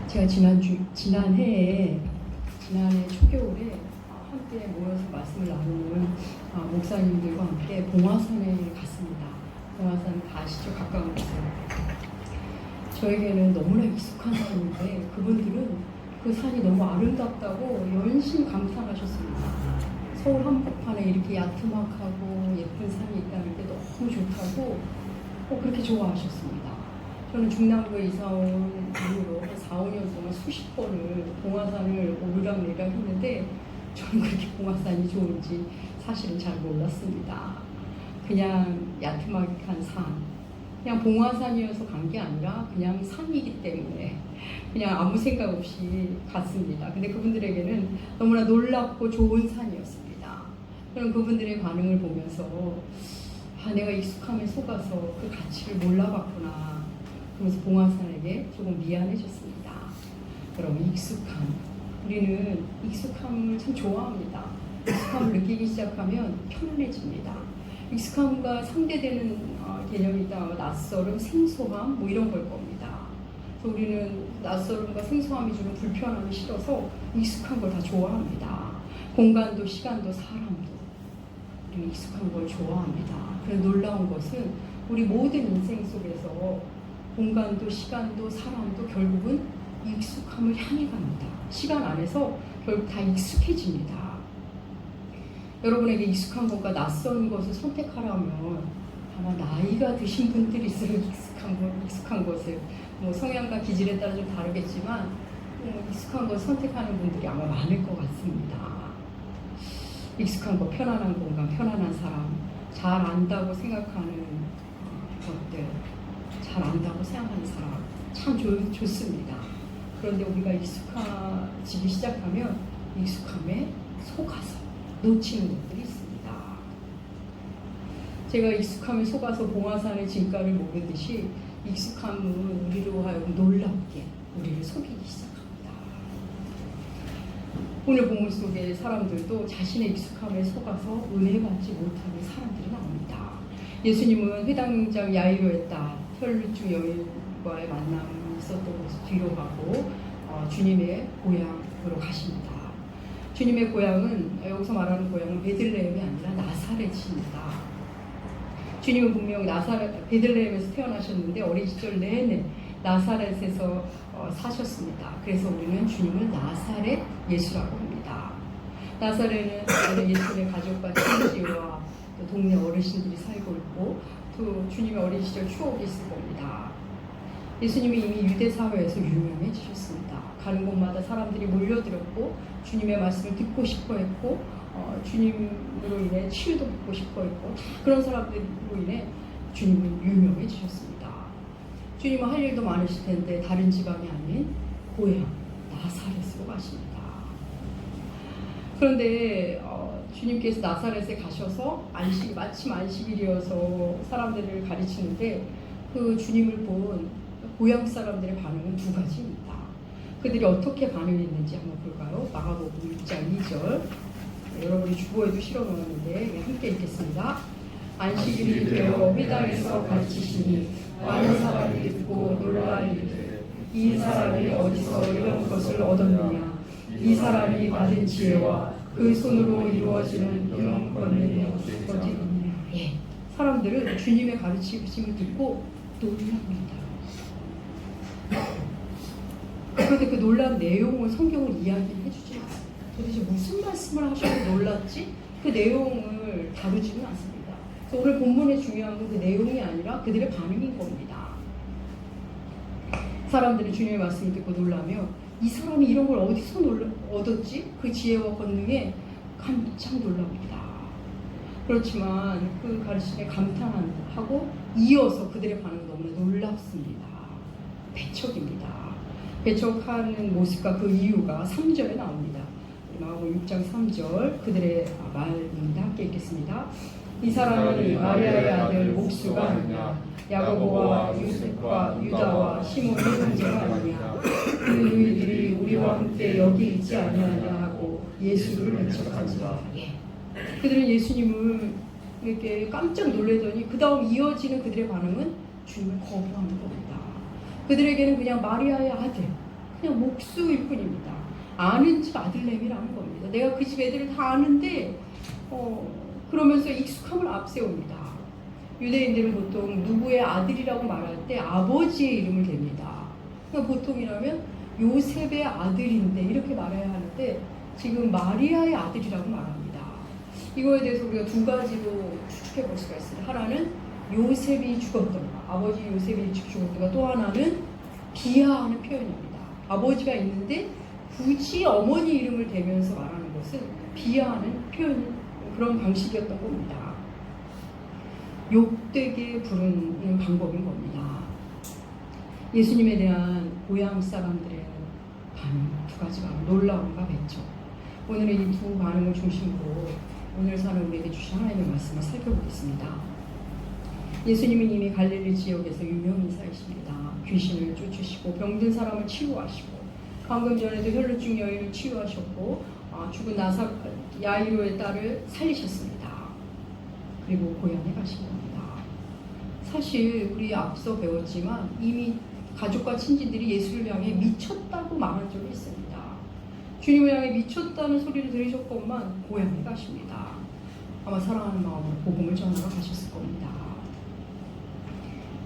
제가 지난해 초겨울에 함께 모여서 말씀을 나누는 목사님들과 함께 봉화산에 갔습니다. 봉화산 다 아시죠? 가까운 곳에. 저에게는 너무나 익숙한 산인데 그분들은 그 산이 너무 아름답다고 연신 감탄하셨습니다. 서울 한복판에 이렇게 야트막하고 예쁜 산이 있다는 게 너무 좋다고 그렇게 좋아하셨습니다. 저는 중남구에 이사온 이후로 한 4, 5년 동안 수십 번을 봉화산을 오르락내리락 했는데 저는 그렇게 봉화산이 좋은지 사실은 잘 몰랐습니다. 그냥 야트막한 산, 그냥 봉화산이어서 간 게 아니라 그냥 산이기 때문에 그냥 아무 생각 없이 갔습니다. 근데 그분들에게는 너무나 놀랍고 좋은 산이었습니다. 저는 그분들의 반응을 보면서 내가 익숙함에 속아서 그 가치를 몰라봤구나. 그러면서 봉화산에게 조금 미안해졌습니다. 여러분, 익숙함. 우리는 익숙함을 참 좋아합니다. 익숙함을 느끼기 시작하면 편안해집니다. 익숙함과 상대되는 개념이 있다. 낯설음, 생소함, 뭐 이런 걸 겁니다. 그래서 우리는 낯설음과 생소함이 주는 불편함이 싫어서 익숙한 걸 다 좋아합니다. 공간도, 시간도, 사람도. 우리는 익숙한 걸 좋아합니다. 그래서 놀라운 것은 우리 모든 인생 속에서 공간도, 시간도, 사람도 결국은 익숙함을 향해 갑니다. 시간 안에서 결국 다 익숙해집니다. 여러분에게 익숙한 것과 낯선 것을 선택하라면 아마 나이가 드신 분들일수록 익숙한 것을, 뭐 성향과 기질에 따라 좀 다르겠지만 익숙한 것을 선택하는 분들이 아마 많을 것 같습니다. 익숙한 것, 편안한 공간, 편안한 사람, 잘 안다고 생각하는 것들, 잘 안다고 생각하는 사람 참 좋습니다. 그런데 우리가 익숙해지기 시작하면 익숙함에 속아서 놓치는 것들이 있습니다. 제가 익숙함에 속아서 봉화산의 진가를 모르듯이 익숙함은 우리로 하여금 놀랍게 우리를 속이기 시작합니다. 오늘 본문 속의 사람들도 자신의 익숙함에 속아서 은혜 받지 못하는 사람들이 나옵니다. 예수님은 회당장 야이로에 따 혈루증 여인과의 만남이 있었던 곳을 뒤로 가고 주님의 고향으로 가십니다. 주님의 고향은, 여기서 말하는 고향은 베들레헴이 아니라 나사렛입니다. 주님은 분명 베들레헴에서 태어나셨는데 어린 시절 내내 나사렛에서 사셨습니다. 그래서 우리는 주님을 나사렛 예수라고 합니다. 나사렛은 예수님의 가족과 친지와 동네 어르신들이 살고 있고 또 주님의 어린 시절 추억이 있을 겁니다. 예수님이 이미 유대 사회에서 유명해지셨습니다. 가는 곳마다 사람들이 몰려들었고 주님의 말씀을 듣고 싶어 했고 주님으로 인해 치유도 받고 싶어 했고 그런 사람들로 인해 주님은 유명해지셨습니다. 주님은 할 일도 많으실 텐데 다른 지방이 아닌 고향 나사렛으로 가십니다. 그런데 주님께서 나사렛에 가셔서 마침 안식일이어서 사람들을 가르치는데 그 주님을 본 고향 사람들의 반응은 두 가지입니다. 그들이 어떻게 반응했는지 한번 볼까요? 마가복음 6장 2절. 여러분이 주보에도 실어 놓았는데 함께 읽겠습니다. 안식일이 되어 회당에서 가르치시니 많은 사람이 듣고 놀라 이르되 이 사람이 어디서 이런 것을 얻었느냐? 이 사람이 받은 지혜와 그 손으로 이루어지는 이런 권능이 어디 있느냐? 사람들은 주님의 가르치심을 듣고 놀랍니다. 그런데 그 놀란 내용을 성경을 이야기해 주지 않아요. 도대체 무슨 말씀을 하셔서 놀랐지? 그 내용을 다루지는 않습니다. 그래서 오늘 본문의 중요한 건 그 내용이 아니라 그들의 반응인 겁니다. 사람들이 주님의 말씀을 듣고 놀라며 이 사람이 이런 걸 어디서 얻었지? 그 지혜와 권능에 깜짝 놀랍니다. 그렇지만 그 가르침에 감탄하고 이어서 그들의 반응은 너무나 놀랍습니다. 배척입니다. 배척하는 모습과 그 이유가 3절에 나옵니다. 마가복음 6장 3절 그들의 말입니다. 함께 읽겠습니다. 이 사람은 마리아의 아들 옥수가 아니냐? 야고보와 요셉과 유다와 시몬의 형제가 아니냐? 그 너희들이 우리와 함께 여기 있지 아니하냐 하고 예수를 배척한지라. 그들은 예수님을 이렇게 깜짝 놀라더니 그 다음 이어지는 그들의 반응은 주님을 거부하는 겁니다. 그들에게는 그냥 마리아의 아들, 그냥 목수일 뿐입니다. 아는 집 아들내미라는 겁니다. 내가 그 집 애들을 다 아는데 그러면서 익숙함을 앞세웁니다. 유대인들은 보통 누구의 아들이라고 말할 때 아버지의 이름을 댑니다. 그러니까 보통이라면 요셉의 아들인데 이렇게 말해야 하는데 지금 마리아의 아들이라고 말합니다. 이거에 대해서 우리가 두 가지로 추측해 볼 수가 있습니다. 하나는 요셉이 죽었던가, 아버지 요셉이 일찍 죽었던가, 또 하나는 비하하는 표현입니다. 아버지가 있는데 굳이 어머니 이름을 대면서 말하는 것은 비하하는 표현, 그런 방식이었던 겁니다. 욕되게 부르는 방법인 겁니다. 예수님에 대한 고향 사람들의 반응, 두 가지 반응, 놀라움과 배척. 오늘은 이 두 반응을 중심으로 오늘 사는 우리에게 주신 하나님의 말씀을 살펴보겠습니다. 예수님은 이미 갈릴리 지역에서 유명 인사이십니다. 귀신을 쫓으시고 병든 사람을 치유하시고, 방금 전에도 혈루증 여인을 치유하셨고, 죽은 야이로의 딸을 살리셨습니다. 그리고 고향에 가신 겁니다. 사실 우리 앞서 배웠지만 이미 가족과 친지들이 예수를 향해 미쳤다고 말한 적이 있습니다. 주님을 향해 미쳤다는 소리를 들으셨건만 고향에 가십니다. 아마 사랑하는 마음으로 복음을 전하러 가셨을 겁니다.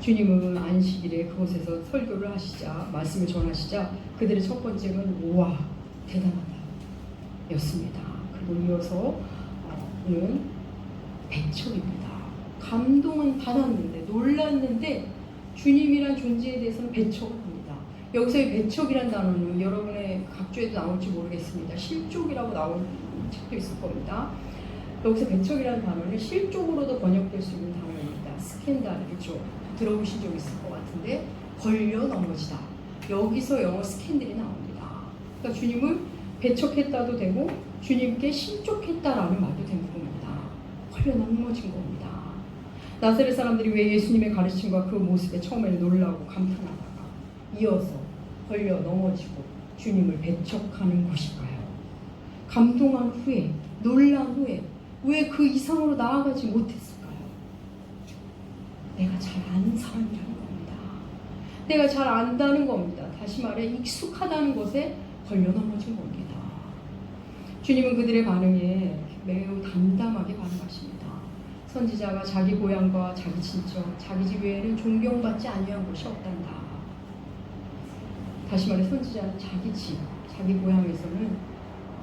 주님은 안식일에 그곳에서 설교를 하시자, 말씀을 전하시자 그들의 첫 번째는 우와 대단하다 였습니다. 그리고 이어서 는 배척입니다. 감동은 받았는데, 놀랐는데 주님이란 존재에 대해서는 배척을 합니다. 여기서의 배척이란 단어는 여러분의 각주에도 나올지 모르겠습니다. 실족이라고 나온 책도 있을 겁니다. 여기서 배척이라는 단어는 실족으로도 번역될 수 있는 단어입니다. 스캔들이죠. 들어보신 적 있을 것 같은데, 걸려 넘어지다. 여기서 영어 스캔들이 나옵니다. 그러니까 주님을 배척했다도 되고 주님께 실족했다라는 말도 되는 겁니다. 걸려 넘어진 겁니다. 나사렛 사람들이 왜 예수님의 가르침과 그 모습에 처음에는 놀라고 감탄하다가 이어서 걸려 넘어지고 주님을 배척하는 것일까요? 감동한 후에, 놀란 후에 왜 그 이상으로 나아가지 못했을까요? 내가 잘 아는 사람이라는 겁니다. 내가 잘 안다는 겁니다. 다시 말해 익숙하다는 것에 걸려 넘어진 겁니다. 주님은 그들의 반응에 매우 담담하게 반응하십니다. 선지자가 자기 고향과 자기 친척, 자기 집 외에는 존경받지 아니한 곳이 없단다. 다시 말해 선지자는 자기 집, 자기 고향에서는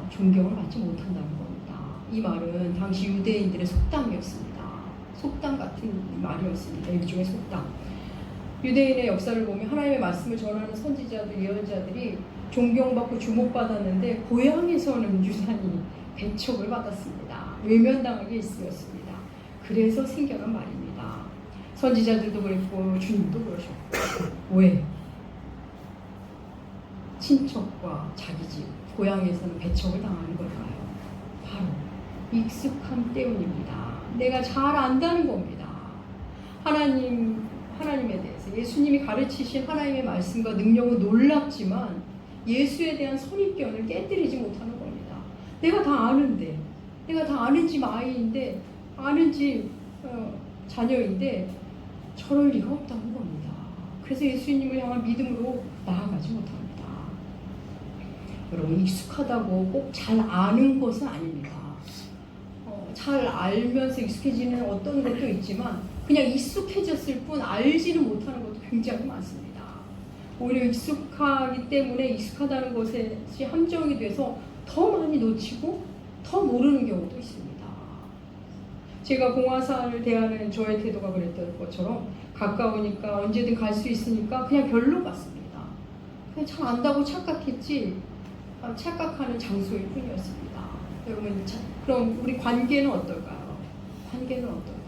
존경을 받지 못한다는 겁니다. 이 말은 당시 유대인들의 속담이었습니다. 속담 같은 말이었습니다. 일종의 속담. 유대인의 역사를 보면 하나님의 말씀을 전하는 선지자들, 예언자들이 존경받고 주목받았는데 고향에서는 유산히 배척을 받았습니다. 외면당하게 있었습니다. 그래서 생겨난 말입니다. 선지자들도 그랬고 주님도 그러셨고. 왜? 친척과 자기 집, 고향에서는 배척을 당하는 걸까요? 바로 익숙함 때문입니다. 내가 잘 안다는 겁니다. 하나님에 대해서 예수님이 가르치신 하나님의 말씀과 능력은 놀랍지만 예수에 대한 선입견을 깨뜨리지 못하는 겁니다. 내가 다 아는데, 내가 다 아는 집 아이인데, 아는 집 자녀인데 저럴 리가 없다는 겁니다. 그래서 예수님을 향한 믿음으로 나아가지 못합니다. 여러분, 익숙하다고 꼭 잘 아는 것은 아닙니다. 잘 알면서 익숙해지는 어떤 것도 있지만 그냥 익숙해졌을 뿐 알지는 못하는 것도 굉장히 많습니다. 오히려 익숙하기 때문에 익숙하다는 것이 함정이 돼서 더 많이 놓치고 더 모르는 경우도 있습니다. 제가 봉화사를 대하는 저의 태도가 그랬던 것처럼 가까우니까 언제든 갈 수 있으니까 그냥 별로 갔습니다. 그냥 잘 안다고 착각했지 착각하는 장소일 뿐이었습니다. 여러분, 그럼 우리 관계는 어떨까요? 관계는 어떨까요?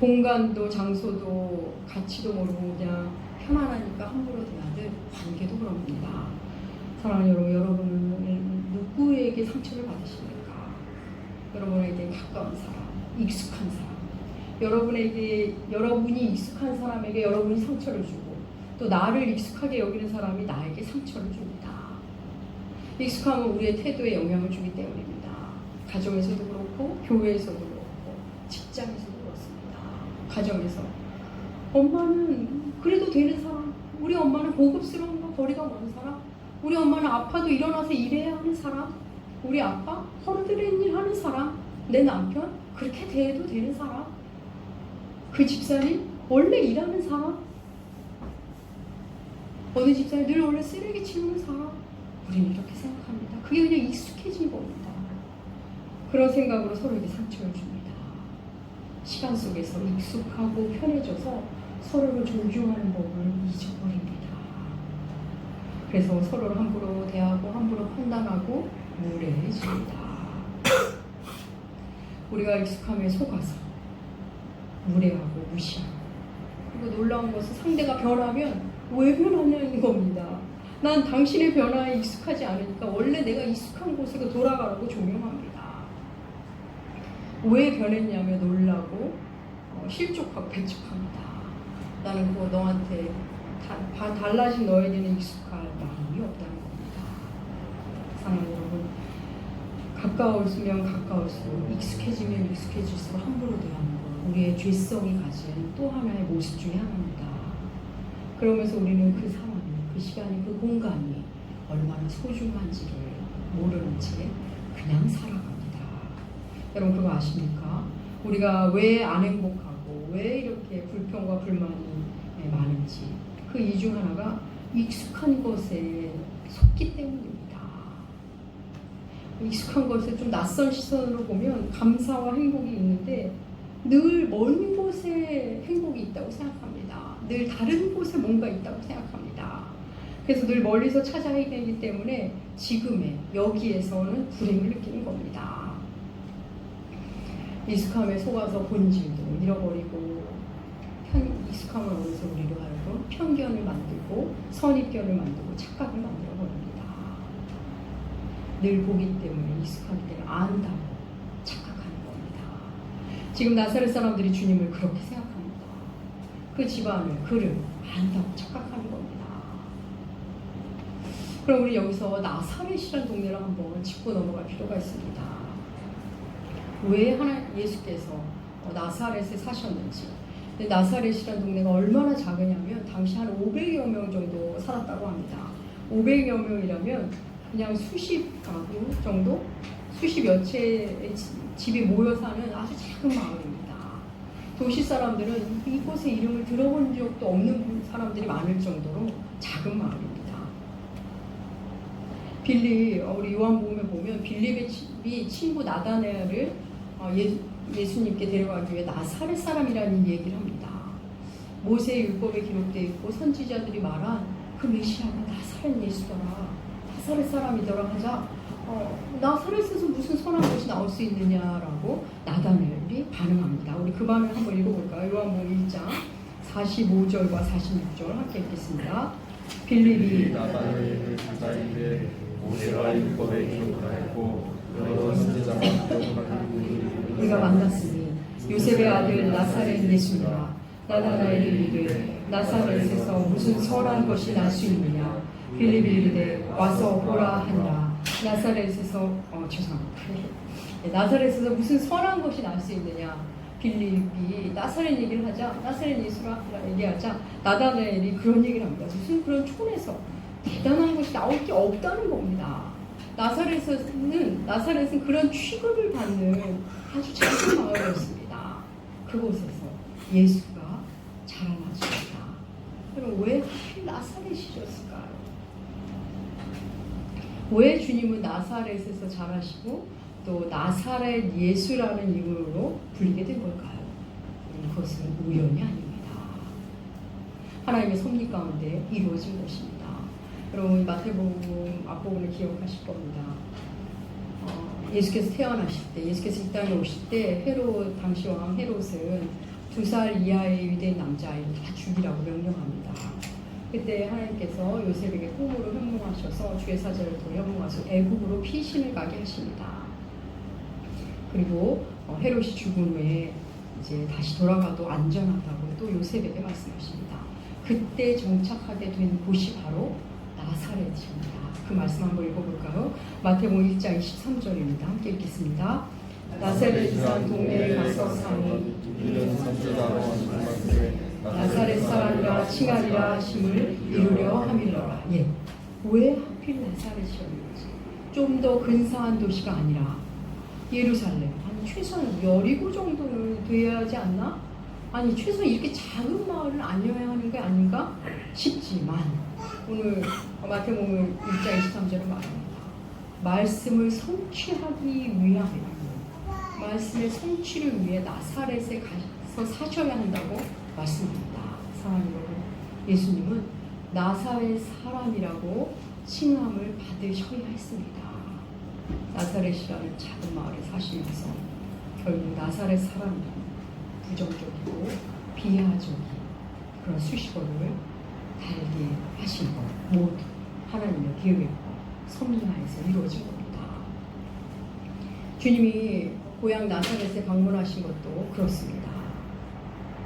공간도 장소도 가치도 모르고 그냥 편안하니까 함부로 대하듯 관계도 그럽니다. 사랑하는 여러분, 여러분은 누구에게 상처를 받으십니까? 여러분에게 가까운 사람, 익숙한 사람, 여러분이 익숙한 사람에게 여러분이 상처를 주고 또 나를 익숙하게 여기는 사람이 나에게 상처를 줍니다. 익숙함은 우리의 태도에 영향을 주기 때문입니다. 가정에서도 그렇고 교회에서도 그렇고 직장에서도 그렇습니다. 가정에서 엄마는 그래도 되는 사람, 우리 엄마 엄마는 고급스러운 거 거리가 먼 사람? 우리 엄마는 아파도 일어나서 일해야 하는 사람? 우리 아빠 허르드렛 일 하는 사람? 내 남편 그렇게 대해도 되는 사람? 그 집사님 원래 일하는 사람? 어느 집사님 늘 원래 쓰레기 치우는 사람? 우리는 이렇게 생각합니다. 그게 그냥 익숙해진 겁니다. 그런 생각으로 서로에게 상처를 줍니다. 시간 속에서 익숙하고 편해져서 서로를 존중하는 법을 잊어버립니다. 그래서 서로를 함부로 대하고 함부로 판단하고 무례해집니다. 우리가 익숙함에 속아서 무례하고 무시하고, 그리고 놀라운 것은 상대가 변하면 왜 변하냐는 겁니다. 난 당신의 변화에 익숙하지 않으니까 원래 내가 익숙한 곳으로 돌아가라고 종용합니다. 왜 변했냐며 놀라고 실족하고 배척합니다. 나는 그거 너한테 달라진 너에게는 익숙할 마음이 없다는 겁니다. 사랑하는 여러분, 가까워지면 가까울수록 익숙해지면 익숙해질수록 함부로 대하는 것, 우리의 죄성이 가진 또 하나의 모습 중에 하나입니다. 그러면서 우리는 그 상황이, 그 시간이, 그 공간이 얼마나 소중한지를 모르는 채 그냥 살아갑니다. 여러분 그거 아십니까? 우리가 왜 안 행복하고 왜 이렇게 불평과 불만이 많은지 그 이유 중 하나가 익숙한 것에 속기 때문입니다. 익숙한 것에 좀 낯선 시선으로 보면 감사와 행복이 있는데 늘 먼 곳에 행복이 있다고 생각합니다. 늘 다른 곳에 뭔가 있다고 생각합니다. 그래서 늘 멀리서 찾아 헤매기 때문에 지금의 여기에서는 불행을 느끼는 겁니다. 익숙함에 속아서 본질도 잃어버리고 익숙함을 얻어서 우리로 하여금 편견을 만들고 선입견을 만들고 착각을 만들어 버립니다. 늘 보기 때문에 익숙하기 때문에 안다고 착각하는 겁니다. 지금 나사렛 사람들이 주님을 그렇게 생각합니다. 그 집안을, 그를 안다고 착각하는 겁니다. 그럼 우리 여기서 나사렛이라는 동네를 한번 짚고 넘어갈 필요가 있습니다. 왜 예수께서 나사렛에 사셨는지. 나사렛이라는 동네가 얼마나 작으냐면 당시 한 500여 명 정도 살았다고 합니다. 500여 명이라면 그냥 수십 가구 정도, 수십여 채의 집이 모여 사는 아주 작은 마을입니다. 도시 사람들은 이곳의 이름을 들어본 적도 없는 사람들이 많을 정도로 작은 마을입니다. 우리 요한복음에 보면 빌립의 친구 나다나엘을 예수님께 데려가기 위해 나사렛 사람이라는 얘기를 합니다. 모세의 율법에 기록되어 있고 선지자들이 말한 그 메시아가 나사렛 예수더라, 나사렛 사람이더라 하자 나사렛에서 무슨 선한 것이 나올 수 있느냐라고 나다나엘이 반응합니다. 우리 그 반응을 한번 읽어볼까요? 요한복음 1장 45절과 46절 함께 읽겠습니다. 빌립이 나다나엘을 찾아이르되 모세가 율법에 기록하였고 여러 선지자가 기록하였고 우리가 만났으니 요셉의 아들 나사렛 예수니라. 나다나엘이 이르되 나사렛에서 무슨 선한 것이 날 수 있느냐. 빌립이 이르되 와서 보라 하니라. 나사렛에서 나사렛에서 무슨 선한 것이 날 수 있느냐. 빌립이 나사렛 얘기를 하자, 나사렛 예수라 얘기하자 나다나엘이 그런 얘기를 합니다. 무슨 그런 촌에서 대단한 것이 나올 게 없다는 겁니다. 나사렛은 그런 취급을 받는 아주 작은 마을이었습니다. 그곳에서 예수가 자라났습니다. 그럼 왜 하필 나사렛이었을까요? 왜 주님은 나사렛에서 자라시고 또 나사렛 예수라는 이름으로 불리게 된 걸까요? 그것은 우연이 아닙니다. 하나님의 섭리 가운데 이루어진 것입니다. 여러분 마태복음 앞부분을 기억하실 겁니다. 예수께서 태어나실 때, 예수께서 이 땅에 오실 때 당시 왕 헤롯은 2살 이하의 유대인 남자아이를 다 죽이라고 명령합니다. 그때 하나님께서 요셉에게 꿈으로 현몽하셔서 주의 사자를 통해 현몽하셔서 애국으로 피신을 가게 하십니다. 그리고 헤롯이 죽은 후에 이제 다시 돌아가도 안전하다고 또 요셉에게 말씀하십니다. 그때 정착하게 된 곳이 바로 나사렛입니다. 그 말씀 한번 읽어볼까요? 마태복음 1장 23절입니다. 함께 읽겠습니다. 나사렛이라는 동네에 가서 사니 이는 선지자로 말씀에 나사렛 사람이라 칭하리라 하심을 이루려 함이로라. 예. 왜 하필 나사렛이었는지. 좀 더 근사한 도시가 아니라 예루살렘. 아니 최소한 여리고 정도는 돼야 하지 않나? 아니 최소한 이렇게 작은 마을을 아니어야 하는 게 아닌가 싶지만 오늘 마태복음 1장 23절은 말합니다. 말씀을 성취하기 위함이라고. 말씀의 성취를 위해 나사렛에 가서 사셔야 한다고 말씀합니다. 사랑하는 여러분, 예수님은 나사렛 사람이라고 칭함을 받으셔야 했습니다. 나사렛이라는 작은 마을에 사시면서 결국 나사렛 사람은 부정적이고 비하적인 그런 수식어를 달게 하신 것 모두 하나님의 계획과 섭리하에서 이루어진 겁니다. 주님이 고향 나사렛에 방문하신 것도 그렇습니다.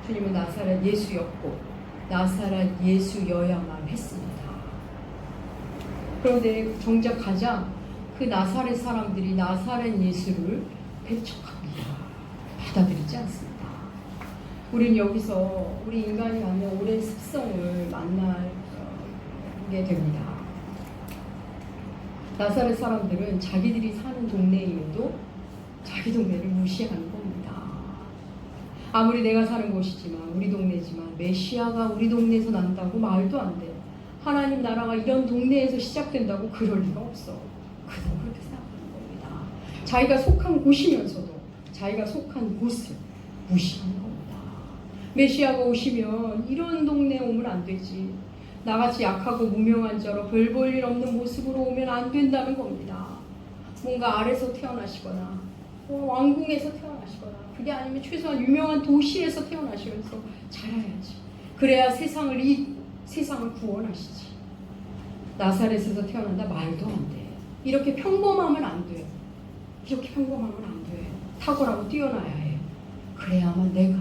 주님은 나사렛 예수였고 나사렛 예수여야만 했습니다. 그런데 정작 가장 그 나사렛 사람들이 나사렛 예수를 배척합니다. 받아들이지 않습니다. 우리는 여기서 우리 인간이 갖는 오랜 습성을 만나게 됩니다. 나사렛 사람들은 자기들이 사는 동네임에도 자기 동네를 무시하는 겁니다. 아무리 내가 사는 곳이지만 우리 동네지만 메시아가 우리 동네에서 난다고 말도 안 돼. 하나님 나라가 이런 동네에서 시작된다고 그럴 리가 없어. 그들은 그렇게 생각하는 겁니다. 자기가 속한 곳이면서도 자기가 속한 곳을 무시하는 겁니다. 메시아가 오시면 이런 동네에 오면 안 되지. 나같이 약하고 무명한 자로 별 볼 일 없는 모습으로 오면 안 된다는 겁니다. 뭔가 아래서 태어나시거나 왕궁에서 태어나시거나 그게 아니면 최소한 유명한 도시에서 태어나시면서 자라야지. 그래야 세상을 구원하시지. 나사렛에서 태어난다 말도 안 돼. 이렇게 평범하면 안 돼. 이렇게 평범하면 안 돼. 탁월하고 뛰어나야 해. 그래야만 내가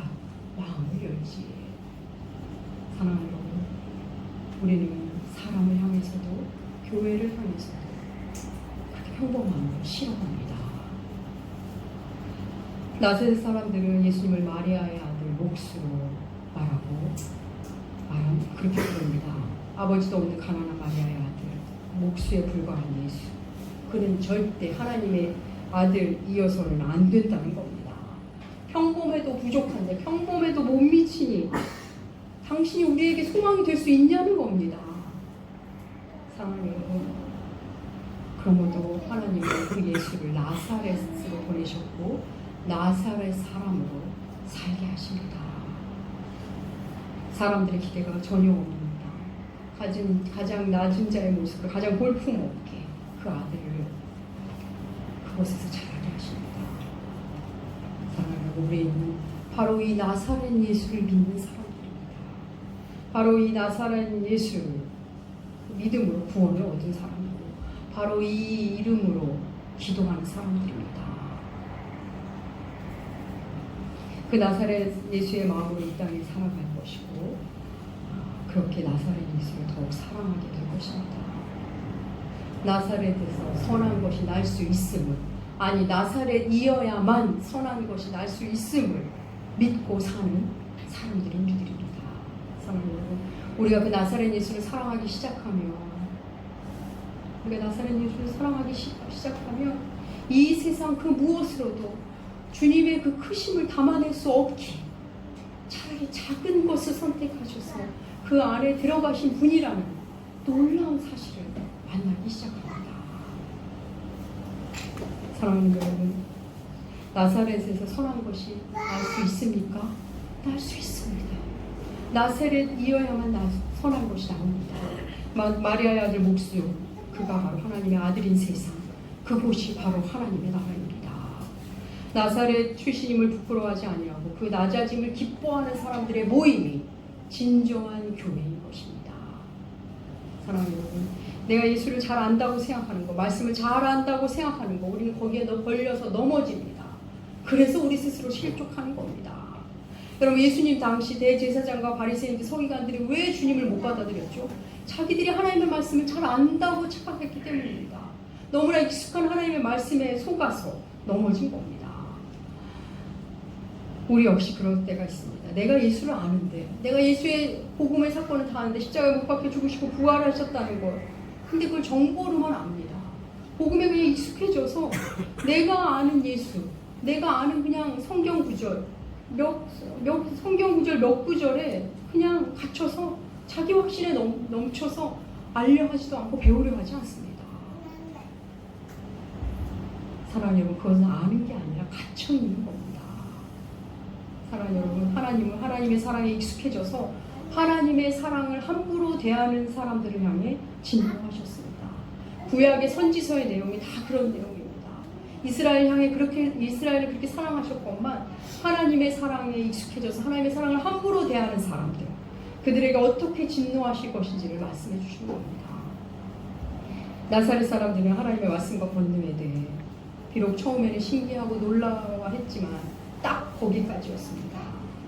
마음을 열지. 사랑하는 여러분, 우리는 사람을 향해서도 교회를 향해서도 그렇게 평범한 걸 싫어합니다. 나사렛 사람들은 예수님을 마리아의 아들 목수로 그렇게 부릅니다. 아버지도 없는 가난한 마리아의 아들, 목수에 불과한 예수. 그는 절대 하나님의 아들이어서는 안 된다는 겁니다. 평범해도 부족한데 평범해도 못 미치니 당신이 우리에게 소망이 될 수 있냐는 겁니다. 사랑하는 여러분, 그러므로 하나님은 그 예수를 나사렛으로 보내셨고 나사렛 사람으로 살게 하십니다. 사람들의 기대가 전혀 없습니다. 가장 낮은 자의 모습으로 가장 볼품없게 그 아들을 그곳에서 자라게 하십니다. 사랑하는 우리는 바로 이 나사렛 예수를 믿는 사람들입니다. 바로 이 나사렛 예수 믿음으로 구원을 얻은 사람이고 바로 이 이름으로 기도하는 사람들입니다. 그 나사렛 예수의 마음으로 이 땅에 살아갈 것이고 그렇게 나사렛 예수를 더욱 사랑하게 될 것입니다. 나사렛에서 선한 것이 날 수 있음을 아니 나사렛이어야만 선한 것이 날 수 있음을 믿고 사는 사람들인 우리들입니다. 사랑하는 여러분, 우리가 그 나사렛 예수를 사랑하기 시작하면 이 세상 그 무엇으로도 주님의 그 크심을 담아낼 수 없기 차라리 작은 것을 선택하셔서 그 안에 들어가신 분이라는 놀라운 사실을 만나기 시작합니다. 사랑하는 여러분, 나사렛에서 선한 것이 날 수 있습니까? 날 수 있습니다. 나사렛이어야만 선한 것이 나옵니다. 마리아의 아들 목수, 그가 바로 하나님의 아들인 세상, 그곳이 바로 하나님의 나라입니다. 나사렛 출신임을 부끄러워하지 아니하고 그 낮아짐을 기뻐하는 사람들의 모임이 진정한 교회인 것입니다. 사랑하는 여러분, 내가 예수를 잘 안다고 생각하는 거, 말씀을 잘 안다고 생각하는 거, 우리는 거기에 걸려서 넘어집니다. 그래서 우리 스스로 실족하는 겁니다. 여러분, 예수님 당시 대제사장과 바리새인들, 서기관들이 왜 주님을 못 받아들였죠? 자기들이 하나님의 말씀을 잘 안다고 착각했기 때문입니다. 너무나 익숙한 하나님의 말씀에 속아서 넘어진 겁니다. 우리 역시 그럴 때가 있습니다. 내가 예수를 아는데, 내가 예수의 복음의 사건을 다 아는데 십자가에 못 박혀 죽으시고 부활하셨다는 걸. 근데 그걸 정보로만 압니다. 복음에 그냥 익숙해져서 내가 아는 예수, 내가 아는 그냥 성경 구절, 성경 구절 몇 구절에 그냥 갇혀서 자기 확신에 넘쳐서 알려 하지도 않고 배우려 하지 않습니다. 사랑하는 여러분, 그것은 아는 게 아니라 갇혀 있는 겁니다. 사랑하는 여러분, 하나님은 하나님의 사랑에 익숙해져서 하나님의 사랑을 함부로 대하는 사람들을 향해 진노하셨습니다. 구약의 선지서의 내용이 다 그런 내용입니다. 이스라엘을 그렇게 사랑하셨건만 하나님의 사랑에 익숙해져서 하나님의 사랑을 함부로 대하는 사람들, 그들에게 어떻게 진노하실 것인지를 말씀해 주신 겁니다. 나사렛 사람들은 하나님의 말씀과 권능에 대해 비록 처음에는 신기하고 놀라워했지만 딱 거기까지였습니다.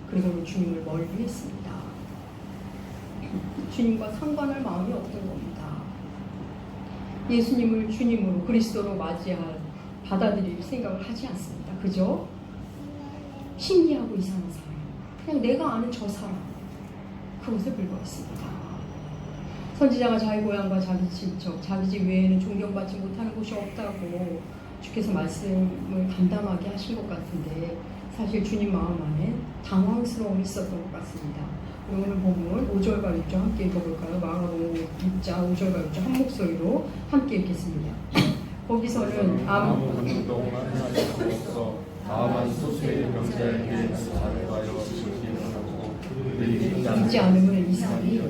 그리고 주님을 멀리했습니다. 주님과 상관할 마음이 없던 겁니다. 예수님을 주님으로 그리스도로 받아들일 생각을 하지 않습니다. 그저 신기하고 이상한 사람, 그냥 내가 아는 저 사람, 그것에 불과했습니다. 선지자가 자기 고향과 자기 친척, 자기 집 외에는 존경받지 못하는 곳이 없다고 주께서 말씀을 담담하게 하신 것 같은데 사실 주님 마음 안에 당황스러움이 있었던 것 같습니다. 오늘 본문 5절과 6절 함께 읽어볼까요? 마가복음 6장 5절과 6절 한 목소리로 함께 읽겠습니다. 거기서는 아무 운동을 하지 없어 다만 소수의 병자에게 잘하여 지키는 하고 그들이 믿지 않으면 이상이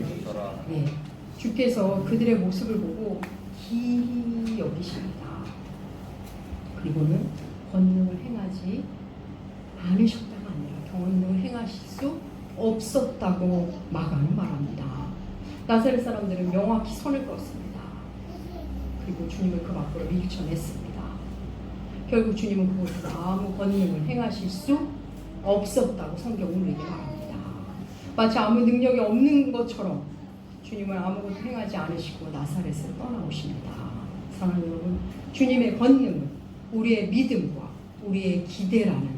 주께서 그들의 모습을 보고 기이 여기십니다. 그리고는 권능을 행하지 않으셨다가 아니라 권능을 행하실 수 없었다고 마가는 말합니다. 나사렛 사람들은 명확히 선을 그었습니다. 그리고 주님을 그 밖으로 밀쳐냈습니다. 결국 주님은 그곳에서 아무 권능을 행하실 수 없었다고 성경은 우리에게 말합니다. 마치 아무 능력이 없는 것처럼 주님은 아무것도 행하지 않으시고 나사렛을 떠나오십니다. 사랑하는 여러분, 주님의 권능은 우리의 믿음과 우리의 기대라는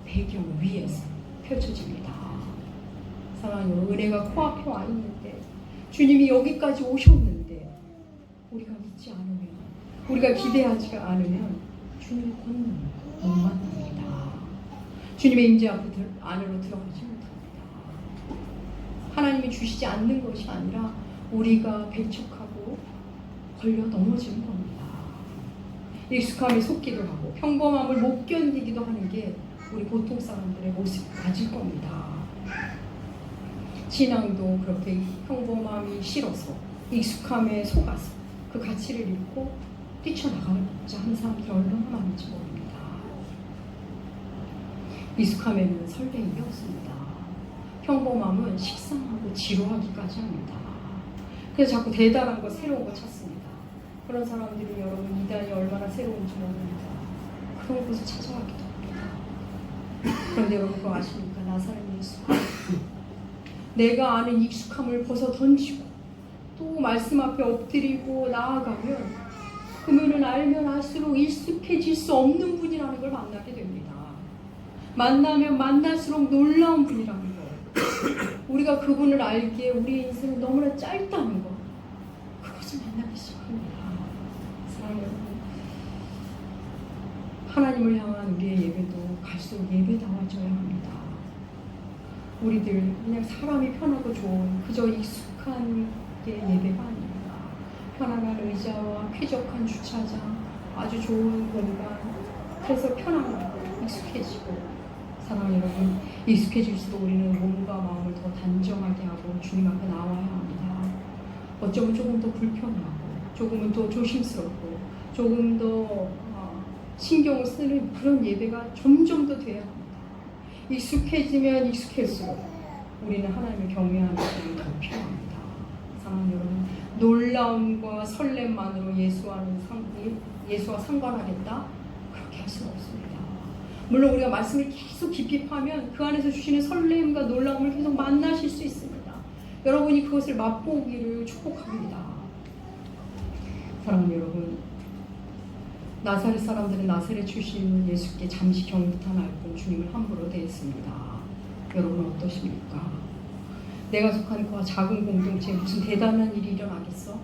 배경 위에서 펼쳐집니다. 사랑하는 여러분, 은혜가 코앞에 와 있는데 주님이 여기까지 오셨는데 우리가 믿지 않으면, 우리가 기대하지 않으면 주님의 권능을 못 만납니다. 주님의 임재 안으로 들어가지 못합니다. 하나님이 주시지 않는 것이 아니라 우리가 배척하고 걸려 넘어지는 겁니다. 익숙함에 속기도 하고 평범함을 못 견디기도 하는 게 우리 보통 사람들의 모습이 맞을 겁니다. 신앙도 그렇게 평범함이 싫어서 익숙함에 속아서 그 가치를 잃고 뛰쳐나가고자 하는 사람들이 얼마나 많은지 모릅니다. 익숙함에는 설레임이 없습니다. 평범함은 식상하고 지루하기까지 합니다. 그래서 자꾸 대단한 거, 새로운 거 찾습니다. 그런 사람들이 여러분 이단이 얼마나 새로운지 모릅니다. 그런 곳을 찾아가기도 합니다. 그런데 여러분 그거 아십니까? 나사렛 예수가 내가 아는 익숙함을 벗어 던지고 또 말씀 앞에 엎드리고 나아가면 그러면 알면 알수록 익숙해질 수 없는 분이라는 걸 만나게 됩니다. 만나면 만날수록 놀라운 분이라는 거, 우리가 그분을 알기에 우리 인생은 너무나 짧다는 거, 그것을 만나기 시작합니다. 사랑하는 여러분, 하나님을 향한 우리의 예배도 갈수록 예배다워져야 합니다. 우리들 그냥 사람이 편하고 좋은 그저 익숙한 게 예배가 아닙니다. 편안한 의자와 쾌적한 주차장, 아주 좋은 공간, 그래서 편안하고 익숙해지고, 사랑하는 여러분, 익숙해질수록 우리는 몸과 마음을 더 단정하게 하고 주님 앞에 나와야 합니다. 어쩌면 조금 더 불편하고 조금은 더 조심스럽고 조금 더 신경을 쓰는 그런 예배가 점점 더 돼야 합니다. 익숙해지면 익숙할수록 우리는 하나님을 경외하는 것이 더 필요합니다. 사랑하는 여러분, 놀라움과 설렘만으로 예수와 상관하겠다? 그렇게 할 수는 없습니다. 물론 우리가 말씀을 계속 깊이 파면 그 안에서 주시는 설렘과 놀라움을 계속 만나실 수 있습니다. 여러분이 그것을 맛보기를 축복합니다. 사랑하는 여러분, 나사렛 사람들은 나사렛 출신 예수께 잠시 경탄할 뿐 주님을 함부로 대했습니다. 여러분 어떠십니까? 내가 속한 그 작은 공동체에 무슨 대단한 일이 일어나겠어?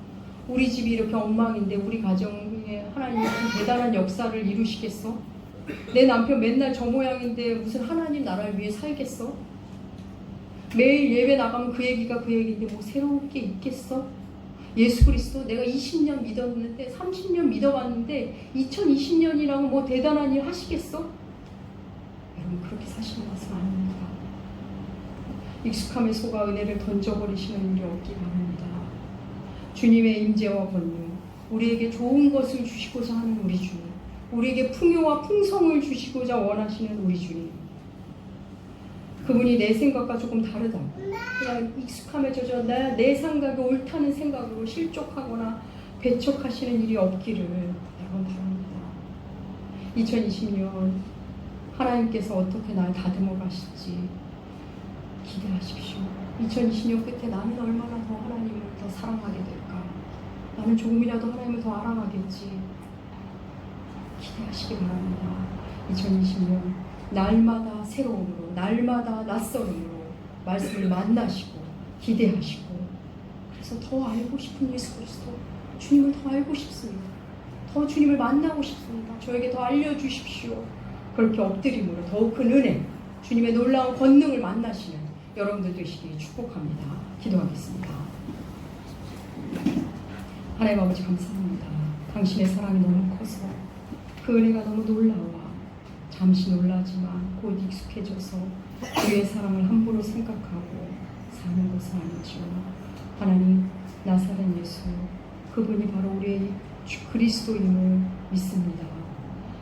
우리 집이 이렇게 엉망인데 우리 가정에 하나님 무슨 대단한 역사를 이루시겠어? 내 남편 맨날 저 모양인데 무슨 하나님 나라를 위해 살겠어? 매일 예배 나가면 그 얘기가 그 얘기인데 뭐 새로운 게 있겠어? 예수 그리스도 내가 20년 믿었는데 30년 믿어봤는데 2020년이라고 뭐 대단한 일 하시겠어? 여러분 그렇게 사시는 것은 아닙니다. 익숙함에 속아 은혜를 던져버리시는 일이 없기 바랍니다. 주님의 임재와 권능, 우리에게 좋은 것을 주시고자 하는 우리 주님, 우리에게 풍요와 풍성을 주시고자 원하시는 우리 주님, 그분이 내 생각과 조금 다르다. 그냥 익숙함에 젖어 내 생각이 옳다는 생각으로 실족하거나 배척하시는 일이 없기를 여러분 바랍니다. 2020년 하나님께서 어떻게 날 다듬어 가실지 기대하십시오. 2020년 끝에 나는 얼마나 더 하나님을 더 사랑하게 될까? 나는 조금이라도 하나님을 더 알아가겠지. 기대하시기 바랍니다. 2020년 날마다 새로움으로, 날마다 낯설음으로 말씀을 만나시고 기대하시고, 그래서 더 알고 싶은 예수 그리스도, 주님을 더 알고 싶습니다. 더 주님을 만나고 싶습니다. 저에게 더 알려주십시오. 그렇게 엎드림으로 더욱 큰 은혜, 주님의 놀라운 권능을 만나시는 여러분들 되시길 축복합니다. 기도하겠습니다. 하나님 아버지 감사합니다. 당신의 사랑이 너무 커서 그 은혜가 너무 놀라워 잠시 놀라지만 곧 익숙해져서 주의 사랑을 함부로 생각하고 사는 것은 아니죠. 하나님, 나사렛 예수, 그분이 바로 우리의 주 그리스도임을 믿습니다.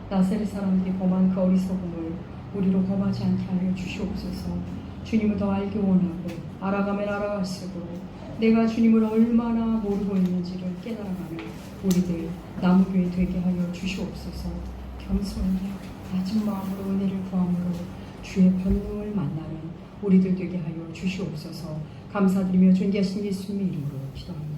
나사렛 사람들이 범한 그 어리석음을 우리로 범하지 않게 하여 주시옵소서. 주님을 더 알기 원하고 알아가면 알아갈수록 내가 주님을 얼마나 모르고 있는지를 깨달아가는 우리들 나무교회 되게 하여 주시옵소서. 겸손히 낮은 마음으로 은혜를 구함으로 주의 권능을 만나는 우리들 되게 하여 주시옵소서. 감사드리며 존귀하신 예수님의 이름으로 기도합니다.